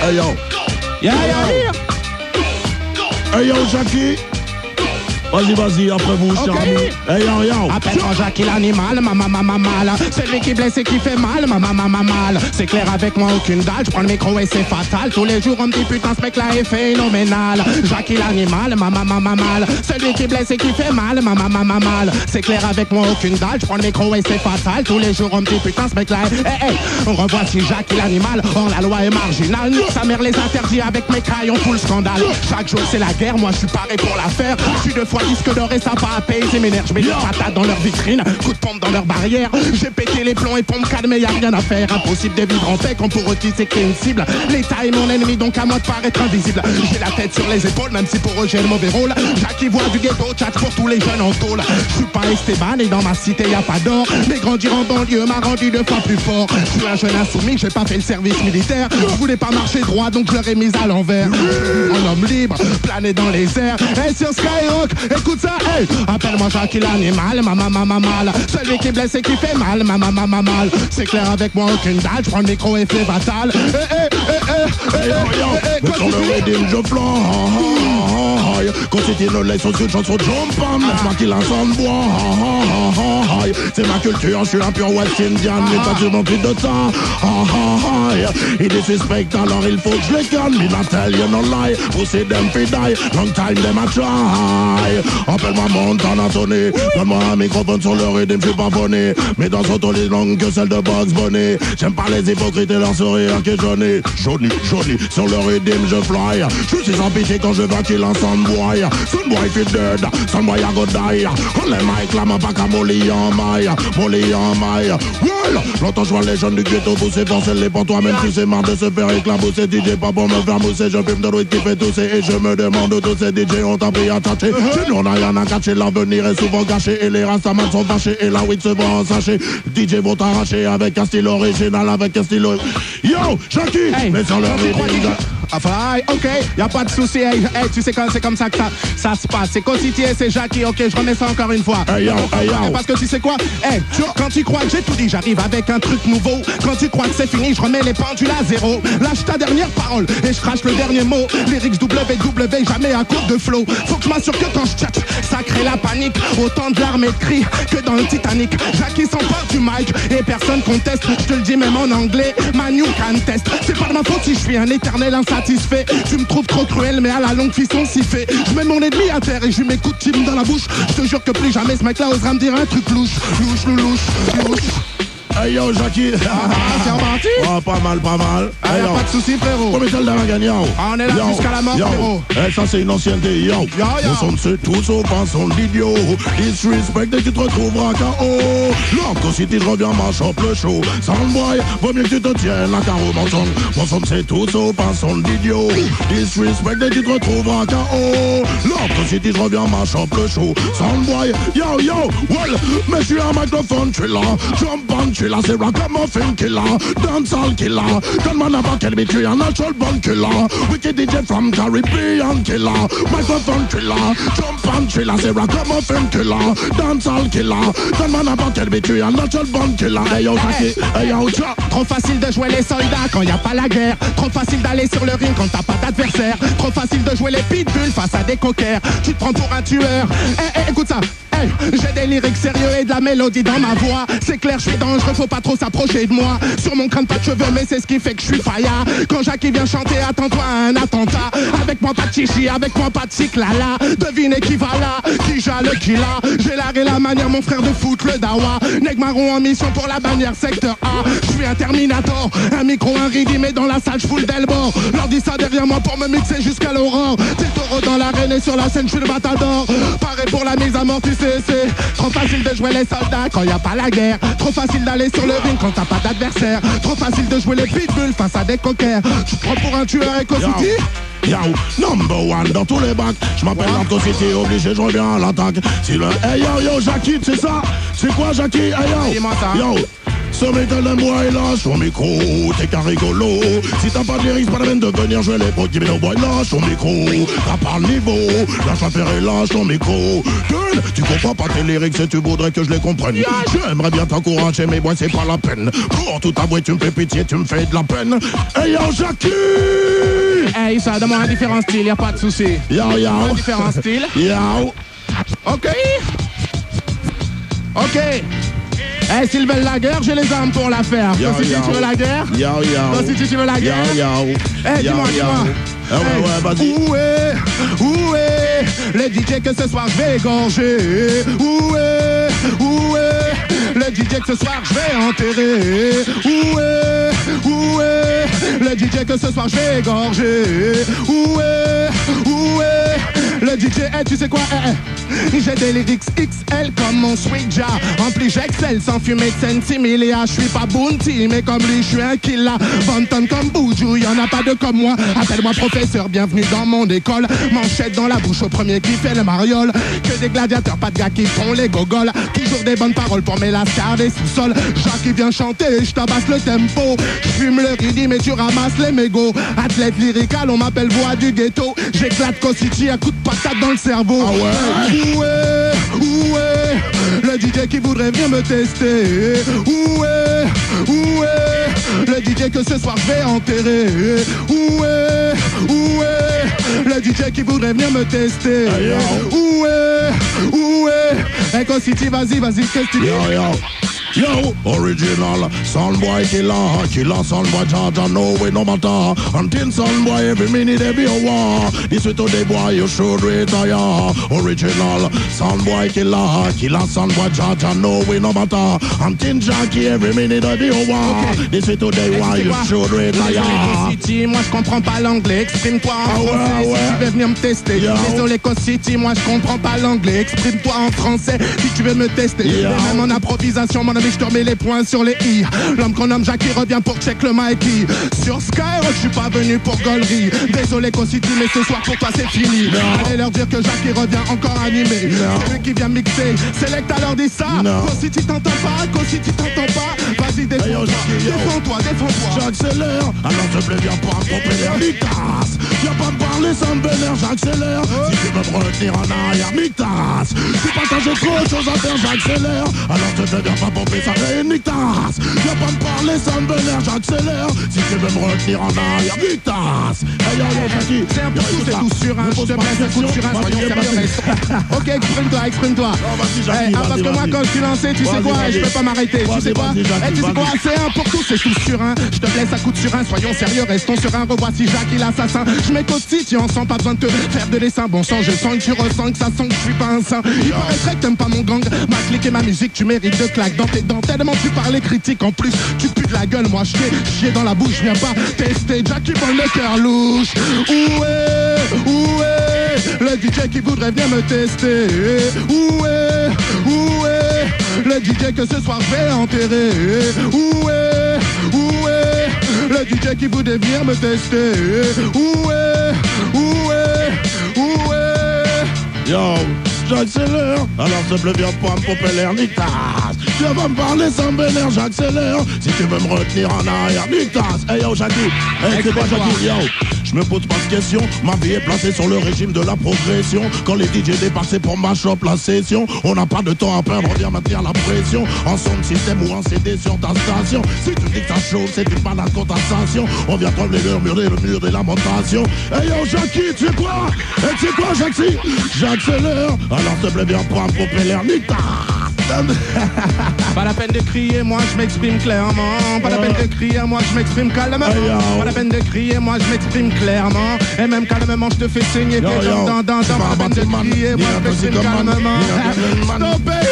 Hey yo. Yeah. Hey yo, Jackie. Vas-y, après vous, cher ami. Hey yo. Appelle-moi Jackie l'animal, mal. Celui qui blesse et qui fait mal, mal. C'est clair avec moi, aucune dalle. Je prends le micro et c'est fatal. Tous les jours on me dit putain ce mec là est phénoménal. Jackie l'animal, mal. Celui qui blesse et qui fait mal, mal. C'est clair avec moi, aucune dalle. Je prends le micro et c'est fatal. Tous les jours on me dit putain ce mec là est... Hey, revoici Jackie l'animal. Or la loi est marginale. Sa mère les interdit avec mes craayons, full scandale. Chaque jour c'est la guerre, moi je suis paré pour la faire. Je suis 2 fois disque d'or et ça va apaiser mes nerfs. Je mets des patates dans leur vitrine, coup de pompe dans leur barrière. J'ai pété les plombs et pour me calmer y'a rien à faire. Impossible de vivre en paix quand pour eux qui c'est une cible. L'État est mon ennemi donc à moi de paraître invisible. J'ai la tête sur les épaules même si pour eux j'ai le mauvais rôle. Jackie voit du ghetto, chat pour tous les jeunes en tôle. Je suis pas Esteban et dans ma cité y a pas d'or. Mais grandir en banlieue m'a rendu 2 fois plus fort. Je suis un jeune insoumis, j'ai pas fait le service militaire. Je voulais pas marcher droit donc je leur ai mis à l'envers. Un homme libre, planer dans les airs. Hey sur Skyrock, écoute ça, hey. Appelle-moi Jackie l'animal, mal. Celui qui blesse et qui fait mal, mal. C'est clair avec moi, aucune dalle. Je prends le micro et fait fatal. Sur le rythme je fly. Quand c'était une leçon sur une chanson de jump, laisse-moi qu'il incende bois. C'est ma culture, je suis un pur West Indian. Mais pas du mon de temps. Ils disrespectent alors il faut que je les calme. Me not tell you no lie. Pussy them fi die. Long time them a try. Appelle-moi Montana Tony. Donne-moi un microphone sur le rythme, je suis pas phoné. Mais dans son ton les langues que celle de Bugs Bunny. J'aime pas les hypocrites et leur sourire que Johnny. Sur le rythme je fly. Je suis sans pitié quand je vois qu'il en soundboy. Soundboy fit dead, soundboy I go die. On les mic là, ma pas qu'à molly en maille. Well, longtemps je vois les jeunes du ghetto pousser, penser les pour toi même si c'est marre de se faire éclabousser. DJ pas pour me faire mousser, je fume de l'eau qui fait tousser. Et je me demande où tous ces DJ ont appris à tâcher. Chez nous on a rien à cacher, l'avenir est souvent gâché. Et les rastaman sont fâchés, et la weed se vend en sachet. DJ vont t'arracher avec un style original, avec un style... Yo, Jackie, hey, mais sur le rythme... Ok, y'a pas de souci. Hey, tu sais quand c'est comme ça que ça se passe. C'est Cositier, c'est Jackie. Ok, je remets ça encore une fois. Hey yo. Parce que tu sais quoi? Hey, quand tu crois que j'ai tout dit, j'arrive avec un truc nouveau. Quand tu crois que c'est fini, je remets les pendules à zéro. Lâche ta dernière parole et je crache le dernier mot. Lyrics WW, jamais à court de flow. Faut que je m'assure que quand je tchatche, ça crée la panique. Autant de larmes et de cris que dans le Titanic. Jackie s'empare du mic et personne conteste. Je te le dis même en anglais, man you can test. C'est pas de ma faute si je suis un éternel insatisfait. Tu me trouves trop cruel mais à la longue fisson s'y fait. Je mets mon ennemi à terre et je lui mets coup de team dans la bouche. Je te jure que plus jamais ce mec là osera me dire un truc louche. Hey yo, Jackie. C'est reparti. Oh, pas mal. Hey, pas de soucis, frérot. Combien de temps gagnant? On est là jusqu'à la mort, frérot. Eh, ça, c'est une ancienneté, yo. Nous sommes ceux tous au pinceau d'idiot. Disrespect dès que tu te retrouveras KO. Lorsque si tu reviens, ma chope le show. Soundboy, vaut mieux que tu te tiennes la carreau, mon son. Nous sommes ceux tous au pinceau d'idiot. Disrespect dès que tu te retrouveras KO. Lorsque si tu reviens, ma chope le show. Soundboy, yo, well, mais je suis un microphone, tu es là. Jump on, tu es là, c'est ragamuffin killer. Dancehall killer. Gunman about quel mais tu es un natural born killer. Wicked DJ from Caribbean killer. Microphone killer. Jump on, tu es là, c'est ragamuffin killer. Dancehall killer. Gunman about quel mais tu es un natural born killer. Hey yo, Jackie, hey yo, tcha. Trop facile de jouer les soldats quand y a pas la guerre. Trop facile d'aller sur le ring quand t'as pas d'adversaire. Trop facile de jouer les pitbulls face à des coquers. Tu te prends pour un tueur. Écoute ça. J'ai des lyrics sérieux et de la mélodie dans ma voix. C'est clair, je suis dangereux, faut pas trop s'approcher de moi. Sur mon crâne pas de cheveux, mais c'est ce qui fait que je suis faya. Quand Jackie vient chanter, attends-toi à un attentat. Avec moi pas de chichi, avec moi pas de cyclala. Devinez qui va là, qui jale qui là. J'ai l'art et la manière, mon frère de foot, le dawa. Nèg marron en mission pour la bannière secteur A. Je suis un Terminator, un micro, un rythme et dans la salle, je fous le delbord. Leur dis ça derrière moi pour me mixer jusqu'à l'aurore. T'es taureau dans l'arène et sur la scène, je suis le matador. Pareil pour la mise à mort, tu sais. C'est trop facile de jouer les soldats quand y a pas la guerre. Trop facile d'aller sur le ring quand t'as pas d'adversaire. Trop facile de jouer les pitbulls face à des coquers. Tu te prends pour un tueur Eco-City? Yo, number one dans tous les bacs. Je m'appelle Eco-City, obligé, je reviens à l'attaque. Si le... Hey yo, Jackie, c'est ça? C'est quoi, Jackie? Hey yo, ce mec de moi est là, son micro, t'es qu'un rigolo. Si t'as pas de lyrics, pas la peine de venir jouer les potes. Give me no boy, lâche ton micro, t'as pas le niveau. Lâche l'affaire et lâche ton micro. Tu comprends pas tes lyrics et tu voudrais que je les comprenne. J'aimerais bien t'encourager, mais moi c'est pas la peine. Pour tout avouer, tu me fais pitié, tu me fais de la peine. Hey yo, Jackie! ça, donne-moi un différent style, y'a pas de souci. Yo. Un différent style. Yo. Ok. Eh, s'ils veulent la guerre, j'ai les armes pour la faire. Yo, si tu veux la guerre. Yo. Si tu veux la guerre. Eh, dis-moi. Ouais, vas-y. Où est le DJ que ce soir je vais égorger? Où est le DJ que ce soir je vais enterrer? Où est le DJ que ce soir je vais égorger? Où est le DJ? Eh, tu sais quoi? J'ai des lyrics XL comme mon Sweet Jar. Rempli j'excelle sans fumer de centimilia. Je suis pas Bounty mais comme lui je suis un killer. Banton comme Boujou, y'en a pas de comme moi. Appelle-moi professeur, bienvenue dans mon école. Manchette dans la bouche au premier qui fait le mariole. Que des gladiateurs, pas de gars qui font les gogoles. Toujours des bonnes paroles pour mes lascars des sous-sols. Jacques qui vient chanter, je tabasse le tempo. Je fume le ridi mais tu ramasses les mégots. Athlète lyrical, on m'appelle voix du ghetto. J'éclate Cositi à coups de patate dans le cerveau. Ah ouais. Où est le DJ qui voudrait venir me tester? Où est le DJ que ce soir je vais enterrer? Où est le DJ qui voudrait venir me tester? Où est Echo City, vas-y, qu'est-ce que tu dis? Yo, original Soundboy killer Soundboy Jaja, no way no matter. Until Soundboy every minute every hour. This way today boy you should retire. Original Soundboy killer Soundboy Jaja, no way no matter. Until Jackie every minute every hour. This way today boy you should retire. City, moi je comprends pas l'anglais. Exprime-toi en français si tu veux venir me tester. Désolé City, moi je comprends pas l'anglais. Exprime-toi en français si tu veux me tester. Et même en improvisation, mon ami, je te remets les points sur les i. L'homme qu'on nomme Jackie revient pour check le Mikey. Sur Skyrock, je suis pas venu pour gaulerie. Désolé City, mais ce soir pour toi c'est fini. Allez leur dire que Jackie revient encore animé. C'est lui qui vient mixer. Select à leur dit ça. City t'entends pas. Vas-y, défends-toi. J'accélère, alors te plaît, viens pas tromper l'air, Mictas. Viens pas me parler sans me vénère, j'accélère. Si tu veux me retenir en arrière, Mictas. Si partages trop de choses à faire, j'accélère. Alors te plaît, viens pas pomper ça, Mictas. Viens pas me parler sans me vénère, j'accélère. Si tu veux me retenir en arrière, Mictas. Hey yo, Jackie. C'est un peu tout, c'est tout sur un. Je te blesse un coup sur un, soyons sérieux. Ok, exprime-toi. Parce que moi quand je suis lancé, tu sais quoi, je peux pas m'arrêter. Tu sais quoi, c'est un pour tout, c'est tout sur un. Je te blesse à coup de sur un, soyons sérieux, restons sur un. Revoici Jackie l'assassin. Je m'écoute si tu en sens, pas besoin de te faire de dessin. Bon sang, je sens que tu ressens que ça sent que je suis pas un saint. Il paraîtrait que t'aimes pas mon gang, ma clique et ma musique, tu mérites de claques dans tes dents. Tellement tu parles critique, en plus tu pues de la gueule. Moi je t'ai chié dans la bouche, viens pas tester. Jackie prend le cœur louche. Où est le DJ qui voudrait venir me tester? Où est le DJ que ce soir je vais enterrer? Où est le DJ qui voudrait venir me tester? Où est Yo, j'accélère, alors s'il te plaît, viens pas me pomper l'air, Nictas. Viens pas me parler sans me vénère, j'accélère. Si tu veux me retenir en arrière, Nictas. Hey yo, Jackie, c'est quoi Jackie? Yo, je me pose pas de questions, ma vie est placée sur le régime de la progression. Quand les DJ dépassent pour ma shop la session, on n'a pas de temps à perdre, on vient maintenir la pression. En son système ou en CD sur ta station. Si tu dis que ça chauffe, c'est une balade contre sensation. On vient prendre les murs, le mur des lamentations. Hey yo, Jackie, tu sais quoi? Tu sais quoi, Jackie? J'accélère, alors s'il te plaît, viens pas me pomper l'air, Nictas. Pas la peine de crier, moi je m'exprime clairement. Pas la peine de crier, moi je m'exprime calmement. Pas la peine de crier, moi je m'exprime clairement. Et même calmement je te fais saigner tes dents. Pas la peine de crier, moi je m'exprime calmement. Stoppez!